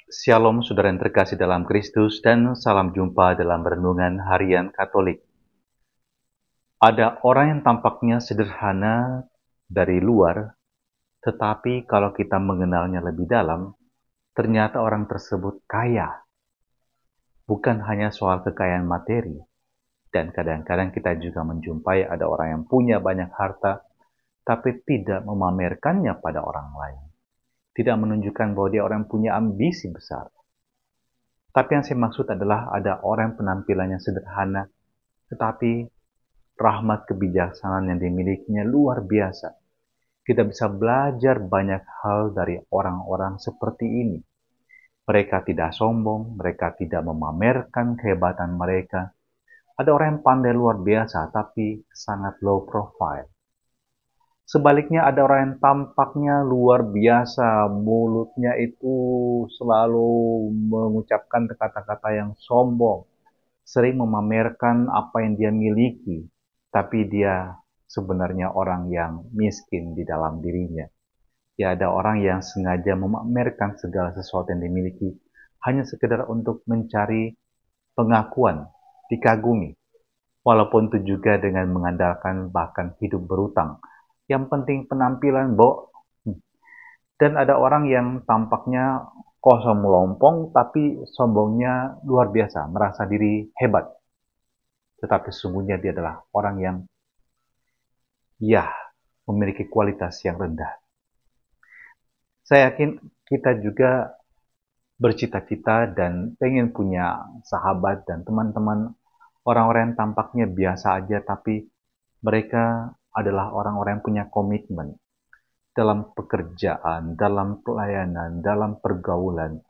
Shalom saudara yang terkasih dalam Kristus dan salam jumpa dalam renungan harian Katolik. Ada orang yang tampaknya sederhana dari luar, tetapi kalau kita mengenalnya lebih dalam, ternyata orang tersebut kaya. Bukan hanya soal kekayaan materi, dan kadang-kadang kita juga menjumpai ada orang yang punya banyak harta, tapi tidak memamerkannya pada orang lain. Tidak menunjukkan bahwa dia orang yang punya ambisi besar. Tapi yang saya maksud adalah ada orang yang penampilannya sederhana, tetapi rahmat kebijaksanaan yang dimilikinya luar biasa. Kita bisa belajar banyak hal dari orang-orang seperti ini. Mereka tidak sombong, mereka tidak memamerkan kehebatan mereka. Ada orang yang pandai luar biasa, tapi sangat low profile. Sebaliknya ada orang yang tampaknya luar biasa, mulutnya itu selalu mengucapkan kata-kata yang sombong, sering memamerkan apa yang dia miliki, tapi dia sebenarnya orang yang miskin di dalam dirinya. Ya, ada orang yang sengaja memamerkan segala sesuatu yang dimiliki hanya sekedar untuk mencari pengakuan, dikagumi, walaupun itu juga dengan mengandalkan bahkan hidup berutang. Yang penting penampilan, Bo. Dan ada orang yang tampaknya kosong melompong, tapi sombongnya luar biasa, merasa diri hebat. Tetapi sesungguhnya dia adalah orang yang ya memiliki kualitas yang rendah. Saya yakin kita juga bercita-cita dan pengen punya sahabat dan teman-teman orang-orang yang tampaknya biasa aja, tapi mereka adalah orang-orang yang punya komitmen dalam pekerjaan, dalam pelayanan, dalam pergaulan.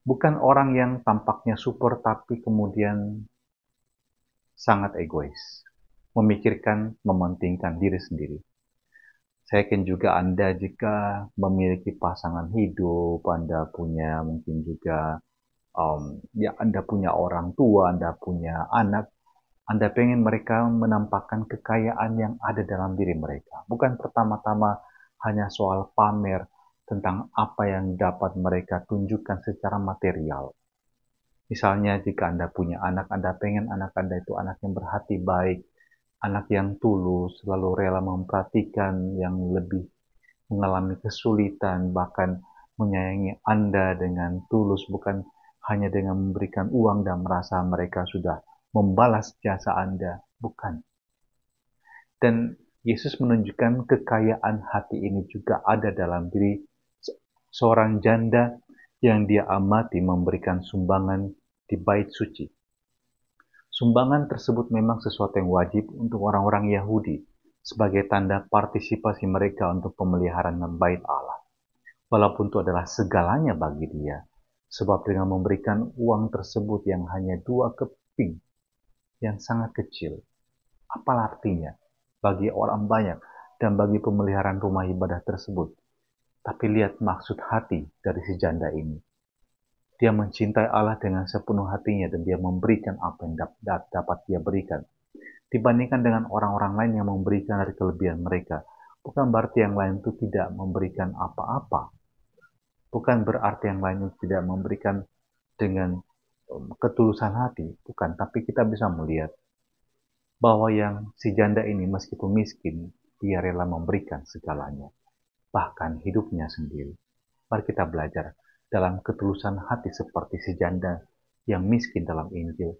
Bukan orang yang tampaknya support tapi kemudian sangat egois, memikirkan, mementingkan diri sendiri. Saya yakin juga Anda jika memiliki pasangan hidup, Anda punya mungkin juga Anda punya orang tua, Anda punya anak, Anda pengen mereka menampakkan kekayaan yang ada dalam diri mereka. Bukan pertama-tama hanya soal pamer tentang apa yang dapat mereka tunjukkan secara material. Misalnya jika Anda punya anak, Anda pengen anak Anda itu anak yang berhati baik, anak yang tulus, selalu rela memperhatikan yang lebih mengalami kesulitan, bahkan menyayangi Anda dengan tulus, bukan hanya dengan memberikan uang dan merasa mereka sudah membalas jasa Anda. Bukan. Dan Yesus menunjukkan kekayaan hati ini juga ada dalam diri seorang janda yang dia amati memberikan sumbangan di bait suci. Sumbangan tersebut memang sesuatu yang wajib untuk orang-orang Yahudi sebagai tanda partisipasi mereka untuk pemeliharaan bait Allah. Walaupun itu adalah segalanya bagi dia, sebab dengan memberikan uang tersebut yang hanya 2 keping, yang sangat kecil, apa artinya bagi orang banyak dan bagi pemeliharaan rumah ibadah tersebut? Tapi lihat maksud hati dari si janda ini. Dia mencintai Allah dengan sepenuh hatinya dan dia memberikan apa yang dapat dia berikan. Dibandingkan dengan orang-orang lain yang memberikan dari kelebihan mereka. Bukan berarti yang lain itu tidak memberikan apa-apa. Bukan berarti yang lain itu tidak memberikan dengan ketulusan hati. Bukan, tapi kita bisa melihat bahwa yang si janda ini meskipun miskin, dia rela memberikan segalanya. Bahkan hidupnya sendiri. Mari kita belajar dalam ketulusan hati seperti si janda yang miskin dalam Injil.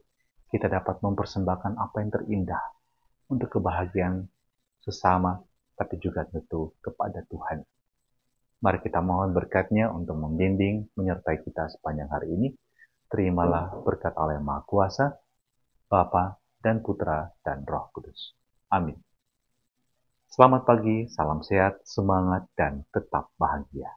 Kita dapat mempersembahkan apa yang terindah untuk kebahagiaan sesama, tapi juga tentu kepada Tuhan. Mari kita mohon berkat-Nya untuk membimbing, menyertai kita sepanjang hari ini. Terimalah berkat Allah yang Maha Kuasa, Bapa dan Putra dan Roh Kudus. Amin. Selamat pagi, salam sehat, semangat, dan tetap bahagia.